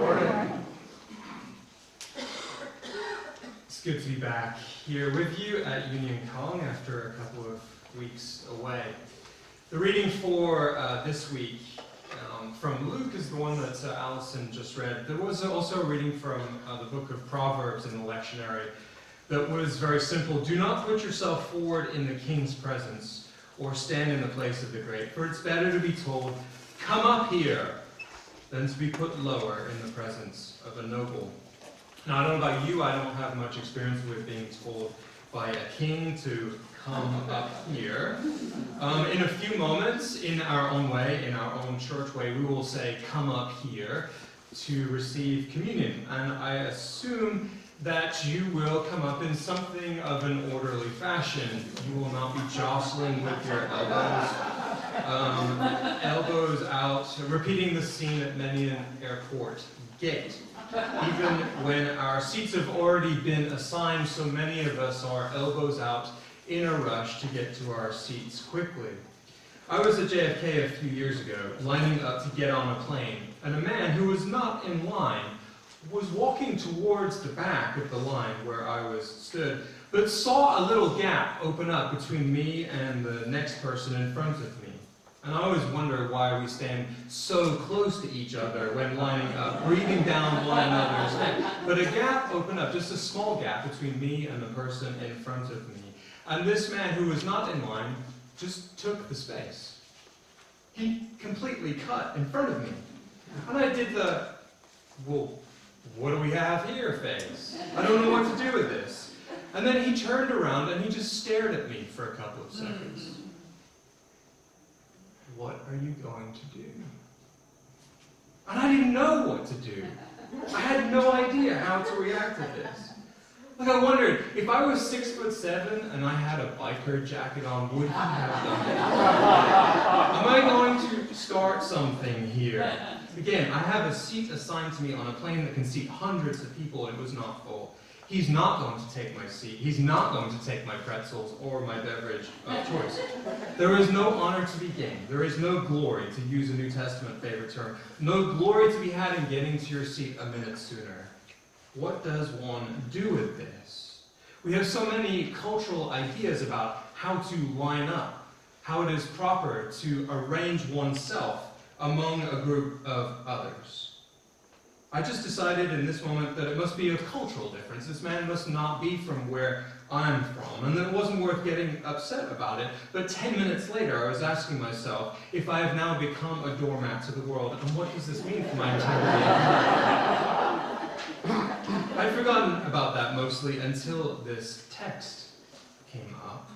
Morning. It's good to be back here with you at Union Kong after a couple of weeks away. The reading for this week from Luke is the one that Allison just read. There was also a reading from the book of Proverbs in the lectionary that was very simple. Do not put yourself forward in the king's presence or stand in the place of the great, for it's better to be told, come up here, than to be put lower in the presence of a noble. Now, I don't know about you, I don't have much experience with being told by a king to come up here. In a few moments, in our own way, in our own church way, we will say, come up here to receive communion. And I assume that you will come up in something of an orderly fashion. You will not be jostling with your elbows out, repeating the scene at many an airport gate. Even when our seats have already been assigned, so many of us are elbows out in a rush to get to our seats quickly. I was at JFK a few years ago, lining up to get on a plane, and a man who was not in line was walking towards the back of the line where I was stood, but saw a little gap open up between me and the next person in front of me. And I always wonder why we stand so close to each other when lining up, breathing down one another's neck. But a gap opened up, just a small gap between me and the person in front of me. And this man who was not in line just took the space. He completely cut in front of me. And I did the, well, what do we have here face? I don't know what to do with this. And then he turned around and he just stared at me for a couple of seconds. What are you going to do? And I didn't know what to do. I had no idea how to react to this. Like, I wondered, if I was 6'7" and I had a biker jacket on, would he have done it? Am I going to start something here? Again, I have a seat assigned to me on a plane that can seat hundreds of people, and it was not full. He's not going to take my seat. He's not going to take my pretzels or my beverage of choice. There is no honor to be gained. There is no glory, to use a New Testament favorite term. No glory to be had in getting to your seat a minute sooner. What does one do with this? We have so many cultural ideas about how to line up, how it is proper to arrange oneself among a group of others. I just decided in this moment that it must be a cultural difference. This man must not be from where I'm from, and that it wasn't worth getting upset about it. But 10 minutes later, I was asking myself if I have now become a doormat to the world, and what does this mean for my entire being? I'd forgotten about that mostly until this text came up.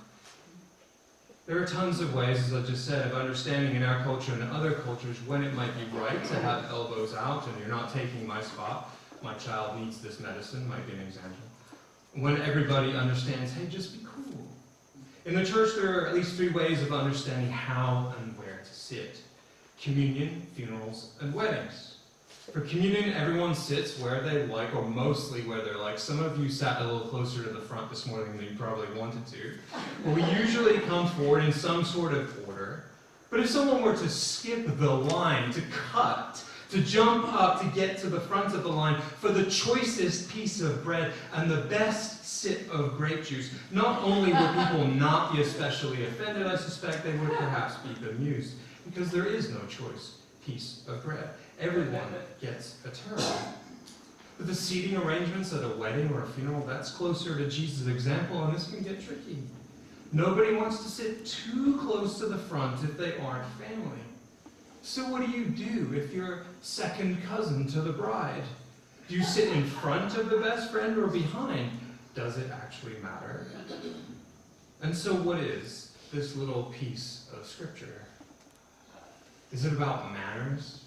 There are tons of ways, as I just said, of understanding in our culture and in other cultures when it might be right to have elbows out and you're not taking my spot. My child needs this medicine, might be an example. When everybody understands, hey, just be cool. In the church, there are at least 3 ways of understanding how and where to sit. Communion, funerals, and weddings. For communion, everyone sits where they like, or mostly where they're like. Some of you sat a little closer to the front this morning than you probably wanted to. Well, we usually come forward in some sort of order. But if someone were to skip the line, to cut, to jump up to get to the front of the line for the choicest piece of bread and the best sip of grape juice, not only would people not be especially offended, I suspect they would perhaps be bemused, because there is no choice piece of bread. Everyone gets a turn. But the seating arrangements at a wedding or a funeral, that's closer to Jesus' example, and this can get tricky. Nobody wants to sit too close to the front if they aren't family. So what do you do if you're second cousin to the bride? Do you sit in front of the best friend or behind? Does it actually matter? And so what is this little piece of scripture? Is it about manners?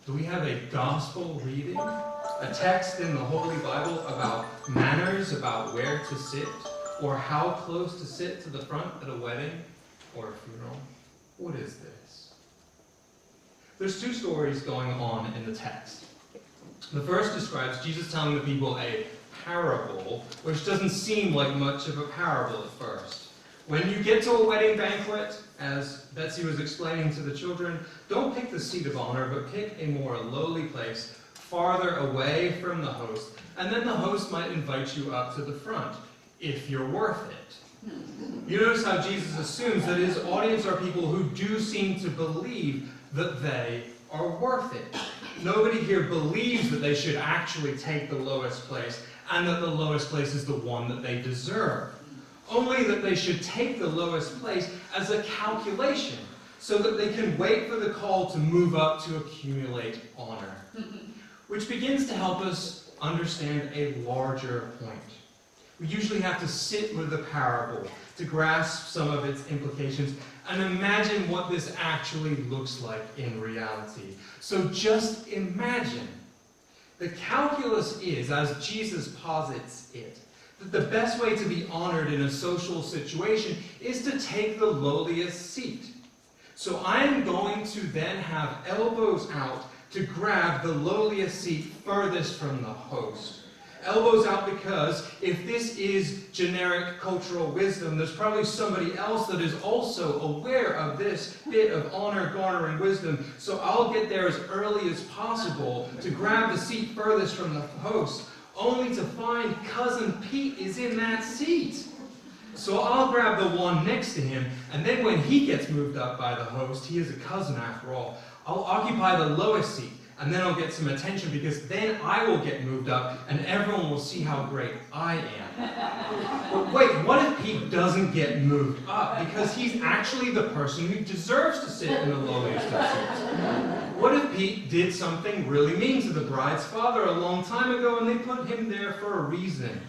Do we have a gospel reading, a text in the Holy Bible about manners, about where to sit, or how close to sit to the front at a wedding or a funeral? What is this? There's 2 stories going on in the text. The first describes Jesus telling the people a parable, which doesn't seem like much of a parable at first. When you get to a wedding banquet, as Betsy was explaining to the children, don't pick the seat of honor, but pick a more lowly place farther away from the host, and then the host might invite you up to the front, if you're worth it. You notice how Jesus assumes that his audience are people who do seem to believe that they are worth it. Nobody here believes that they should actually take the lowest place, and that the lowest place is the one that they deserve. Only that they should take the lowest place as a calculation, so that they can wait for the call to move up to accumulate honor. Which begins to help us understand a larger point. We usually have to sit with the parable to grasp some of its implications and imagine what this actually looks like in reality. So just imagine. The calculus is, as Jesus posits it, that the best way to be honored in a social situation is to take the lowliest seat. So I'm going to then have elbows out to grab the lowliest seat furthest from the host. Elbows out because if this is generic cultural wisdom, there's probably somebody else that is also aware of this bit of honor-garnering wisdom. So I'll get there as early as possible to grab the seat furthest from the host, only to find Cousin Pete is in that seat. So I'll grab the one next to him, and then when he gets moved up by the host, he is a cousin after all, I'll occupy the lowest seat. And then I'll get some attention because then I will get moved up and everyone will see how great I am. But wait, what if Pete doesn't get moved up because he's actually the person who deserves to sit in the lowliest of seats? What if Pete did something really mean to the bride's father a long time ago and they put him there for a reason?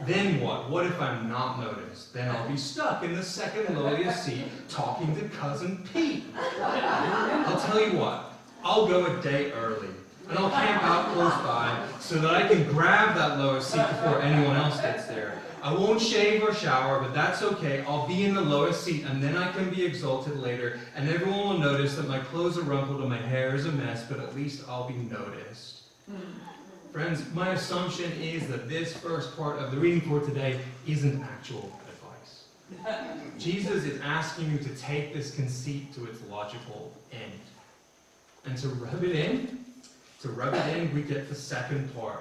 Then what? What if I'm not noticed? Then I'll be stuck in the second lowliest seat talking to Cousin Pete. I'll tell you what. I'll go a day early, and I'll camp out close by so that I can grab that lowest seat before anyone else gets there. I won't shave or shower, but that's okay. I'll be in the lowest seat, and then I can be exalted later, and everyone will notice that my clothes are rumpled and my hair is a mess, but at least I'll be noticed. Friends, my assumption is that this first part of the reading for today isn't actual advice. Jesus is asking you to take this conceit to its logical end. And to rub it in, we get the second part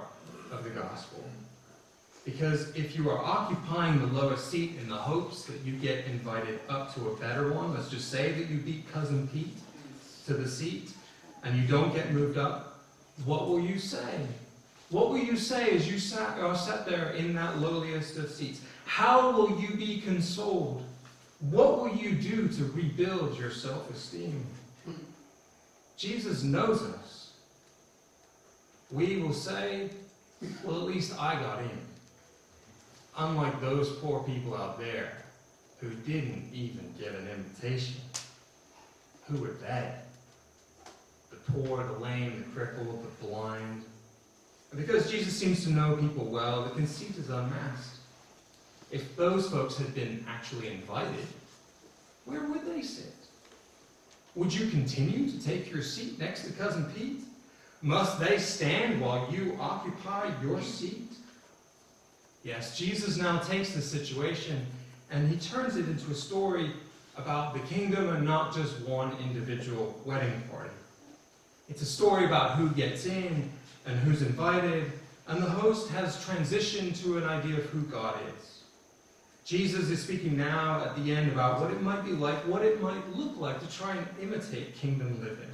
of the gospel. Because if you are occupying the lowest seat in the hopes that you get invited up to a better one, let's just say that you beat Cousin Pete to the seat, and you don't get moved up, what will you say? What will you say as you sat there in that lowliest of seats? How will you be consoled? What will you do to rebuild your self-esteem? Jesus knows us. We will say, well, at least I got in. Unlike those poor people out there who didn't even get an invitation. Who were they? The poor, the lame, the crippled, the blind. And because Jesus seems to know people well, the conceit is unmasked. If those folks had been actually invited, where would they sit? Would you continue to take your seat next to Cousin Pete? Must they stand while you occupy your seat? Yes, Jesus now takes the situation and he turns it into a story about the kingdom and not just one individual wedding party. It's a story about who gets in and who's invited, and the host has transitioned to an idea of who God is. Jesus is speaking now at the end about what it might be like, what it might look like to try and imitate kingdom living.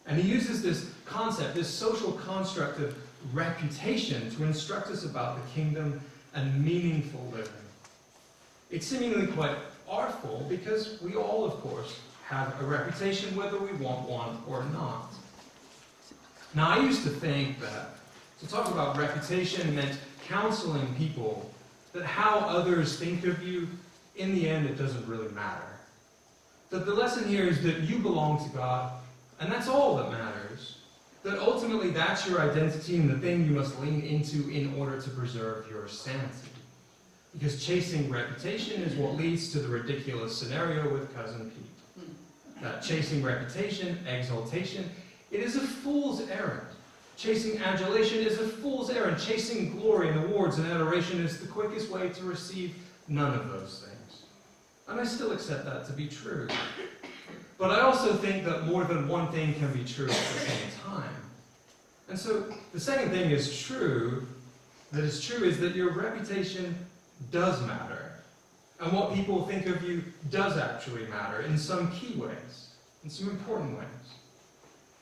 And he uses this concept, this social construct of reputation to instruct us about the kingdom and meaningful living. It's seemingly quite artful because we all, of course, have a reputation whether we want one or not. Now, I used to think that to talk about reputation meant counseling people that how others think of you, in the end, it doesn't really matter. That the lesson here is that you belong to God, and that's all that matters. That ultimately that's your identity and the thing you must lean into in order to preserve your sanity. Because chasing reputation is what leads to the ridiculous scenario with Cousin Pete. That chasing reputation, exaltation, it is a fool's errand. Chasing adulation is a fool's errand. Chasing glory and awards and adoration is the quickest way to receive none of those things. And I still accept that to be true. But I also think that more than one thing can be true at the same time. And so the second thing that is true is that your reputation does matter. And what people think of you does actually matter in some key ways, in some important ways.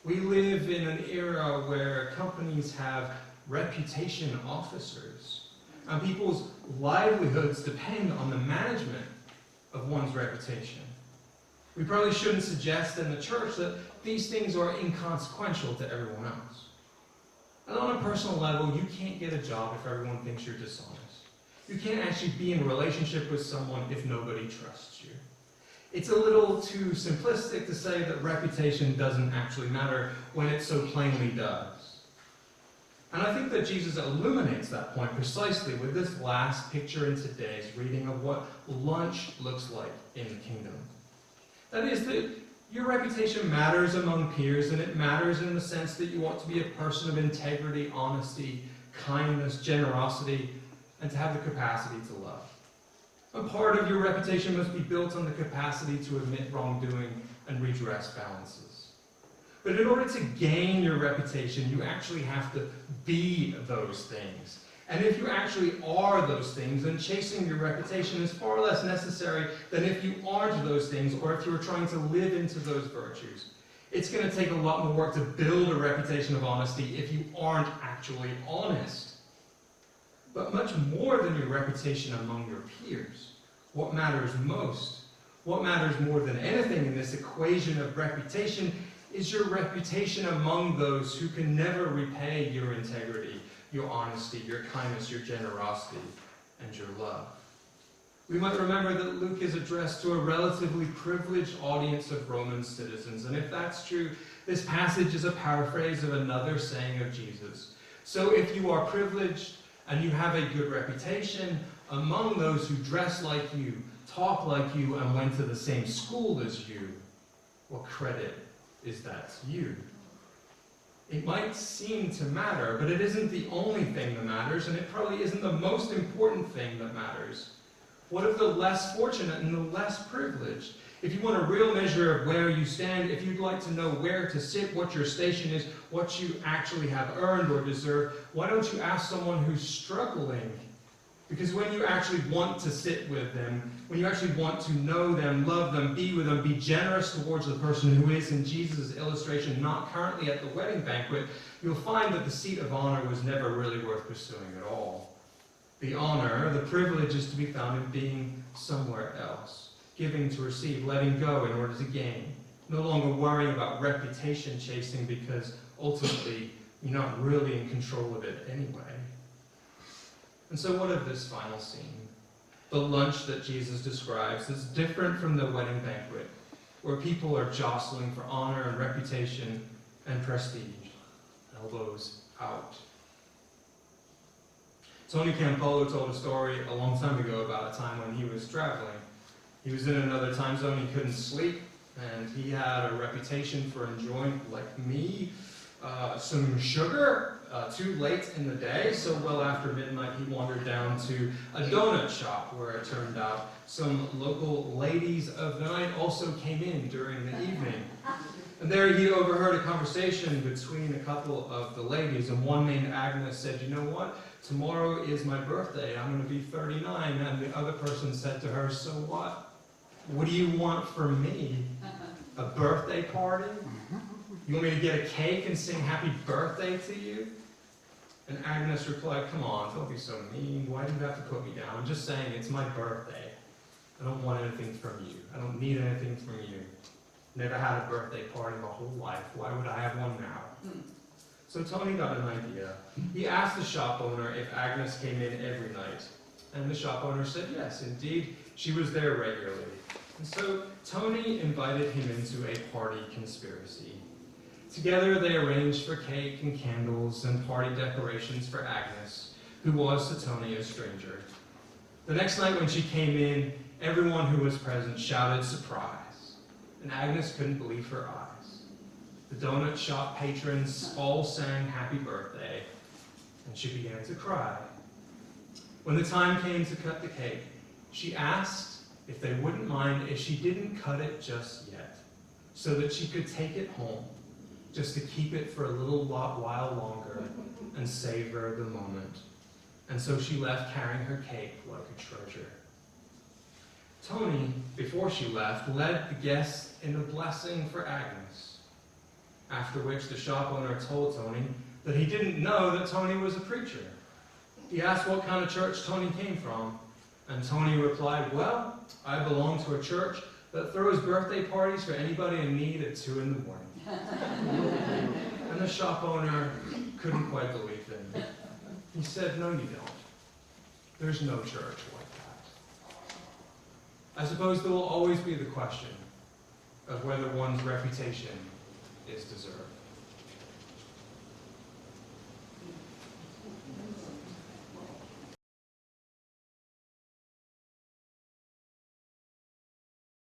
We live in an era where companies have reputation officers, and people's livelihoods depend on the management of one's reputation. We probably shouldn't suggest in the church that these things are inconsequential to everyone else. And on a personal level, you can't get a job if everyone thinks you're dishonest. You can't actually be in a relationship with someone if nobody trusts you. It's a little too simplistic to say that reputation doesn't actually matter when it so plainly does. And I think that Jesus illuminates that point precisely with this last picture in today's reading of what lunch looks like in the kingdom. That is, that your reputation matters among peers, and it matters in the sense that you ought to be a person of integrity, honesty, kindness, generosity, and to have the capacity to love. A part of your reputation must be built on the capacity to admit wrongdoing and redress balances. But in order to gain your reputation, you actually have to be those things. And if you actually are those things, then chasing your reputation is far less necessary than if you aren't those things, or if you were trying to live into those virtues. It's going to take a lot more work to build a reputation of honesty if you aren't actually honest. But much more than your reputation among your peers, what matters most, what matters more than anything in this equation of reputation, is your reputation among those who can never repay your integrity, your honesty, your kindness, your generosity, and your love. We might remember that Luke is addressed to a relatively privileged audience of Roman citizens, and if that's true, this passage is a paraphrase of another saying of Jesus. So if you are privileged and you have a good reputation among those who dress like you, talk like you, and went to the same school as you, what credit is that to you? It might seem to matter, but it isn't the only thing that matters, and it probably isn't the most important thing that matters. What of the less fortunate and the less privileged? If you want a real measure of where you stand, if you'd like to know where to sit, what your station is, what you actually have earned or deserve, why don't you ask someone who's struggling? Because when you actually want to sit with them, when you actually want to know them, love them, be with them, be generous towards the person who is, in Jesus' illustration, not currently at the wedding banquet, you'll find that the seat of honor was never really worth pursuing at all. The honor, the privilege, is to be found in being somewhere else. Giving to receive, letting go in order to gain. No longer worrying about reputation chasing because ultimately you're not really in control of it anyway. And so what of this final scene? The lunch that Jesus describes is different from the wedding banquet, where people are jostling for honor and reputation and prestige. Elbows out. Tony Campolo told a story a long time ago about a time when he was traveling. He was in another time zone, he couldn't sleep, and he had a reputation for enjoying, like me, some sugar too late in the day. So well after midnight, he wandered down to a donut shop where it turned out some local ladies of the night also came in during the evening. And there he overheard a conversation between a couple of the ladies, and one named Agnes said, "You know what? Tomorrow is my birthday. I'm going to be 39. And the other person said to her, "So what? What do you want from me? A birthday party? You want me to get a cake and sing happy birthday to you?" And Agnes replied, "Come on, don't be so mean. Why do you have to put me down? I'm just saying it's my birthday. I don't want anything from you. I don't need anything from you. Never had a birthday party my whole life. Why would I have one now?" So Tony got an idea. He asked the shop owner if Agnes came in every night. And the shop owner said yes, indeed, she was there regularly. And so Tony invited him into a party conspiracy. Together they arranged for cake and candles and party decorations for Agnes, who was to Tony a stranger. The next night when she came in, everyone who was present shouted surprise, and Agnes couldn't believe her eyes. The donut shop patrons all sang happy birthday, and she began to cry. When the time came to cut the cake, she asked if they wouldn't mind if she didn't cut it just yet, so that she could take it home just to keep it for a little while longer and savor the moment. And so she left carrying her cake like a treasure. Tony, before she left, led the guests in a blessing for Agnes, after which the shop owner told Tony that he didn't know that Tony was a preacher. He asked what kind of church Tony came from, and Tony replied, "Well, I belong to a church that throws birthday parties for anybody in need at 2 in the morning." And the shop owner couldn't quite believe him. He said, "No, you don't. There's no church like that." I suppose there will always be the question of whether one's reputation is deserved.